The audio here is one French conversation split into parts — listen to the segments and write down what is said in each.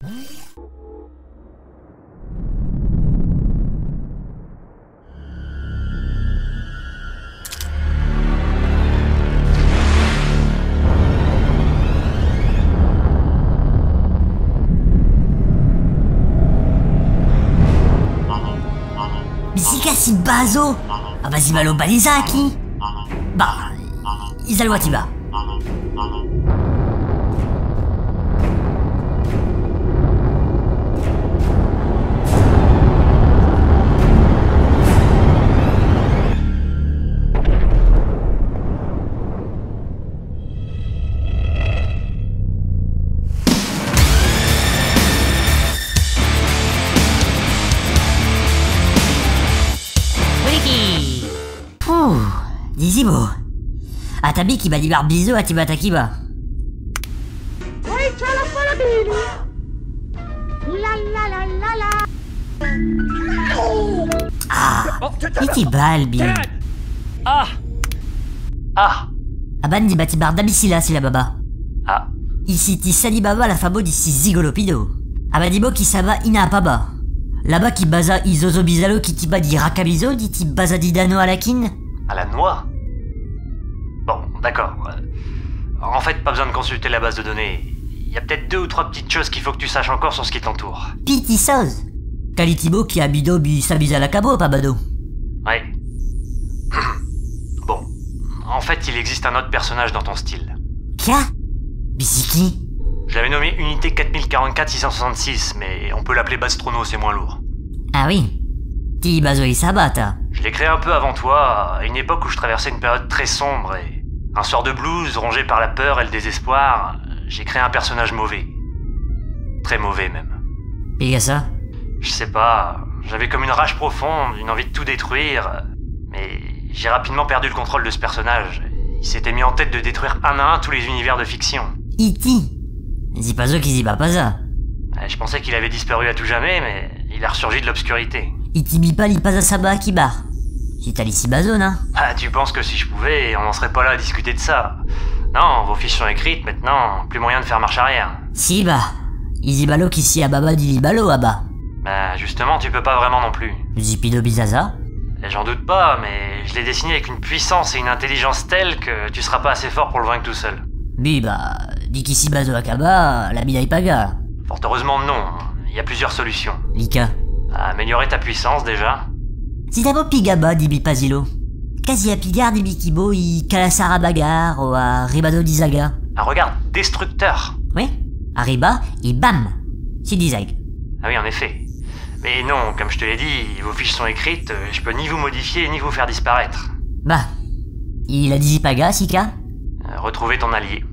Bisika si bazo. Ah vas-y malo balizaki. Bah, izalwa tiba. Dizibo. Atabi qui va dire bisous à Tibata Kiba. Oui, tu as la folle la la la la la. Ah, iti balbi. Ah. Aban di bati barda bisila si la baba. Ah. Ici ti sali baba la fabo d'ici zigolopido. Abadibo qui saba ina paba. Là-bas qui baza izozo bizalo qui tiba di rakabizo di ti baza di dano alakin. À la noix? Bon, d'accord. En fait, pas besoin de consulter la base de données. Il y a peut-être 2 ou 3 petites choses qu'il faut que tu saches encore sur ce qui t'entoure. Piti soz. Kalitibo qui abido bi sabisa la cabo pabado. Ouais. Bon. En fait, il existe un autre personnage dans ton style. Kia? Bisiki? Je l'avais nommé Unité 4044-666, mais on peut l'appeler Bastrono, c'est moins lourd. Ah oui. Ti bazo isabata. Je l'ai créé un peu avant toi, à une époque où je traversais une période très sombre et... Un soir de blues, rongé par la peur et le désespoir, j'ai créé un personnage mauvais. Très mauvais même. Et ça? Je sais pas, j'avais comme une rage profonde, une envie de tout détruire, mais j'ai rapidement perdu le contrôle de ce personnage. Il s'était mis en tête de détruire un à un tous les univers de fiction. Iti. Zipazo qui ziba pas ça. Je pensais qu'il avait disparu à tout jamais, mais il a ressurgi de l'obscurité. Iti bipa li pas saba akibar. Si t'as l'ici bazo, na? Ah, tu penses que si je pouvais, on n'en serait pas là à discuter de ça. Non, vos fiches sont écrites maintenant, plus moyen de faire marche arrière. Si bah. Izibalo qui si ababa di libalo aba. Bah justement, tu peux pas vraiment non plus. Zipido bizaza? J'en doute pas, mais je l'ai dessiné avec une puissance et une intelligence telle que tu seras pas assez fort pour le vaincre tout seul. Bi bah. Di qui si bazo akaba, la bidai paga. Fort heureusement non, il y a plusieurs solutions. Lika. Améliorer ta puissance déjà. Si d'abo pigaba di bipazilo. Quasi a pigar di bikibo i kalasara bagar ou a ribado dizaga. Un regard destructeur. Oui. Arriba et bam. Si dizag. Ah oui, en effet. Mais non, comme je te l'ai dit, vos fiches sont écrites, je peux ni vous modifier ni vous faire disparaître. Bah. Il a dit paga, Sika? Retrouver ton allié.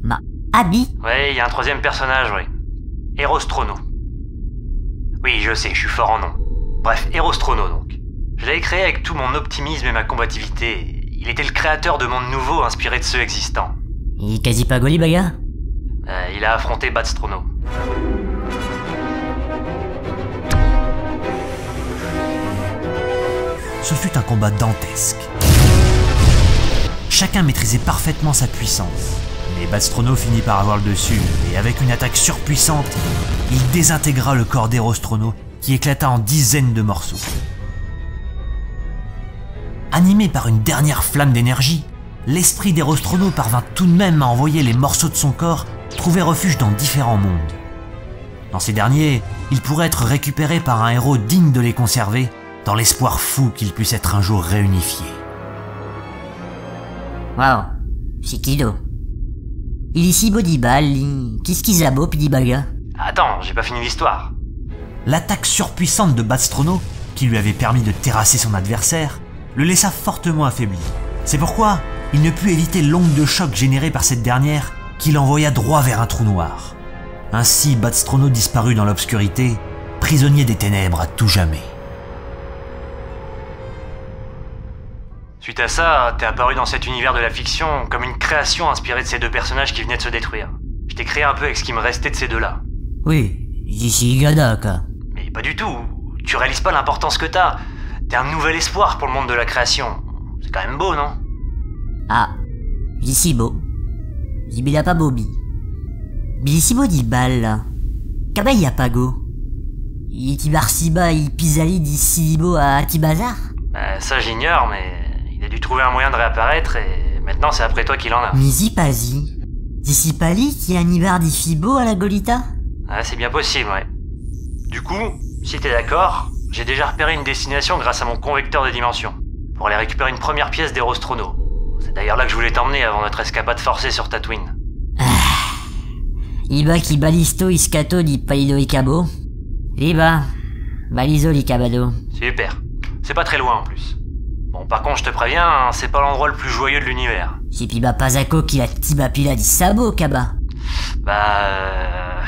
Ma. Abi? Ouais, il y a un troisième personnage, oui. Erostrono. Oui, je sais, je suis fort en nom. Bref, Erostrono donc. Je l'avais créé avec tout mon optimisme et ma combativité. Il était le créateur de mondes nouveaux inspirés de ceux existants. Et quasi pas goli baga? Il a affronté Bastrono. Ce fut un combat dantesque. Chacun maîtrisait parfaitement sa puissance. Mais Bastrono finit par avoir le dessus, et avec une attaque surpuissante, il désintégra le corps d'Erostrono, qui éclata en dizaines de morceaux. Animé par une dernière flamme d'énergie, l'esprit d'Erostrono parvint tout de même à envoyer les morceaux de son corps trouver refuge dans différents mondes. Dans ces derniers, ils pourraient être récupérés par un héros digne de les conserver, dans l'espoir fou qu'ils puissent être un jour réunifiés. Wow. Shikido. Il ici bodibal, qu'est-ce qu'ils a beau pidibaga? Attends, j'ai pas fini l'histoire. L'attaque surpuissante de Bastrono, qui lui avait permis de terrasser son adversaire, le laissa fortement affaibli. C'est pourquoi il ne put éviter l'onde de choc générée par cette dernière, qui l'envoya droit vers un trou noir. Ainsi Bastrono disparut dans l'obscurité, prisonnier des ténèbres à tout jamais. Suite à ça, t'es apparu dans cet univers de la fiction comme une création inspirée de ces deux personnages qui venaient de se détruire. Je t'ai créé un peu avec ce qui me restait de ces deux-là. Oui, ici Gadaka. Mais pas du tout. Tu réalises pas l'importance que t'as. T'es un nouvel espoir pour le monde de la création. C'est quand même beau, non? Ah, ici beau. Zibila pas Bobby. Ici beau dit balle là. Kaba y a pago. Il tibarsiba il pisali di silibo à Tibazar. Ça j'ignore, mais il a dû trouver un moyen de réapparaître et maintenant c'est après toi qu'il en a. Misi pasi. D'ici pali qui anibar di fibo à la Golita. Ah, c'est bien possible, ouais. Du coup, si t'es d'accord, j'ai déjà repéré une destination grâce à mon convecteur de dimension, pour aller récupérer une première pièce d'Erostrono. C'est d'ailleurs là que je voulais t'emmener avant notre escapade forcée sur Tatooine. Iba qui balisto iscato di palido icabo. Liba, baliso licabado. Super. C'est pas très loin en plus. Bon, par contre, je te préviens, hein, c'est pas l'endroit le plus joyeux de l'univers. Si piba pasako qui la tibapila di sabo, Kaba. Bah...